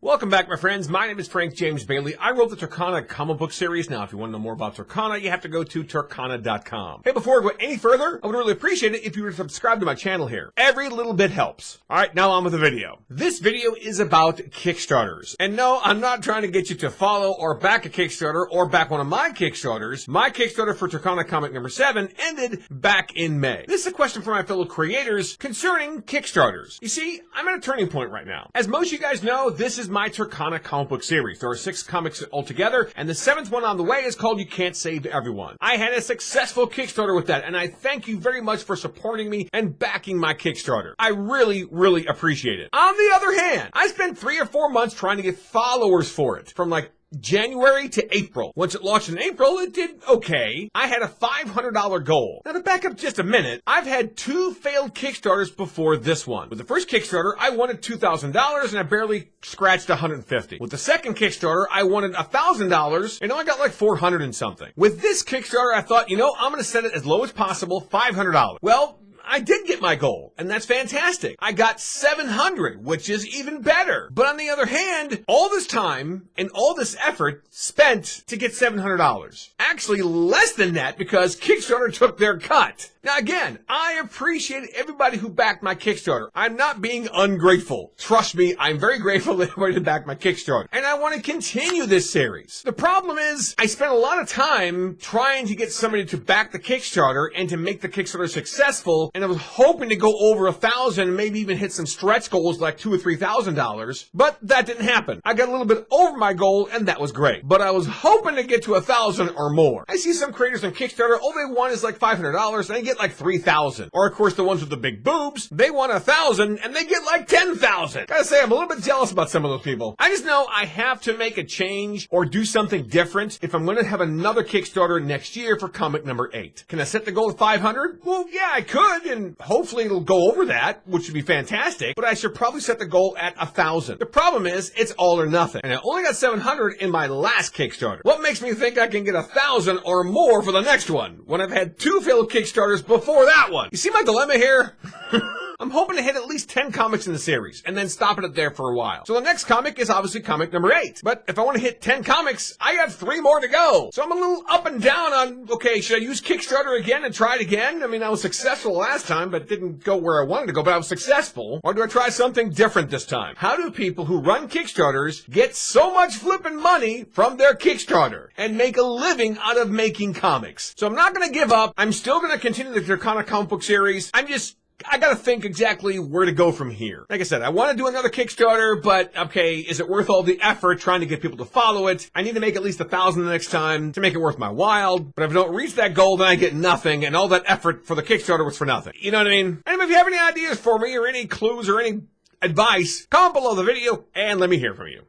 Welcome back, my friends. My name is Frank James Bailey. I wrote the Turkana comic book series. Now, if you want to know more about Turkana, you have to go to Turkana.com. Hey, before I go any further, I would really appreciate it if you were to subscribe to my channel here. Every little bit helps. All right, now on with the video. This video is about Kickstarters. And no, I'm not trying to get you to follow or back a Kickstarter or back one of my Kickstarters. My Kickstarter for Turkana comic number 7 ended back in May. This is a question for my fellow creators concerning Kickstarters. You see, I'm at a turning point right now. As most of you guys know, this is my Turkana comic book series. There are 6 comics altogether, and the 7th one on the way is called You Can't Save Everyone. I had a successful Kickstarter with that, and I thank you very much for supporting me and backing my Kickstarter. I really appreciate it. On the other hand, I spent 3 or 4 months trying to get followers for it, from like January to April. Once it launched in April, it did okay. I had a $500 goal. Now to back up just a minute, I've had 2 failed Kickstarters before this one. With the first Kickstarter, I wanted $2,000 and I barely scratched $150. With the second Kickstarter, I wanted $1,000 and I got like $400 and something. With this Kickstarter, I thought, you know, I'm going to set it as low as possible, $500. Well, I did get my goal, and that's fantastic. I got $700, which is even better. But on the other hand, all this time and all this effort spent to get $700. Actually, less than that because Kickstarter took their cut. Now again, I appreciate everybody who backed my Kickstarter. I'm not being ungrateful. Trust me, I'm very grateful that everybody backed my Kickstarter. And I want to continue this series. The problem is, I spent a lot of time trying to get somebody to back the Kickstarter and to make the Kickstarter successful. And I was hoping to go over 1,000, maybe even hit some stretch goals like $2,000 or $3,000. But that didn't happen. I got a little bit over my goal, and that was great. But I was hoping to get to 1,000 or more. I see some creators on Kickstarter, all they want is like $500, and they get like 3,000. Or of course the ones with the big boobs, they want 1,000 and they get like 10,000. Gotta say, I'm a little bit jealous about some of those people. I just know I have to make a change or do something different if I'm going to have another Kickstarter next year for comic number 8. Can I set the goal at 500? Well, yeah, I could, and hopefully it'll go over that, which would be fantastic, but I should probably set the goal at 1,000. The problem is, it's all or nothing, and I only got 700 in my last Kickstarter. What makes me think I can get 1,000 or more for the next one, when I've had 2 failed Kickstarters before that one? You see my dilemma here? I'm hoping to hit at least 10 comics in the series, and then stopping it there for a while. So the next comic is obviously comic number 8. But if I want to hit 10 comics, I have 3 more to go. So I'm a little up and down on, okay, should I use Kickstarter again and try it again? I mean, I was successful last time, but it didn't go where I wanted to go, but I was successful. Or do I try something different this time? How do people who run Kickstarters get so much flipping money from their Kickstarter and make a living out of making comics? So I'm not going to give up. I'm still going to continue the Turkana comic book series. I gotta think exactly where to go from here. Like I said, I want to do another Kickstarter, but okay, is it worth all the effort trying to get people to follow it? I need to make at least 1,000 the next time to make it worth my while. But if I don't reach that goal, then I get nothing, and all that effort for the Kickstarter was for nothing. You know what I mean? And if you have any ideas for me, or any clues, or any advice, comment below the video, and let me hear from you.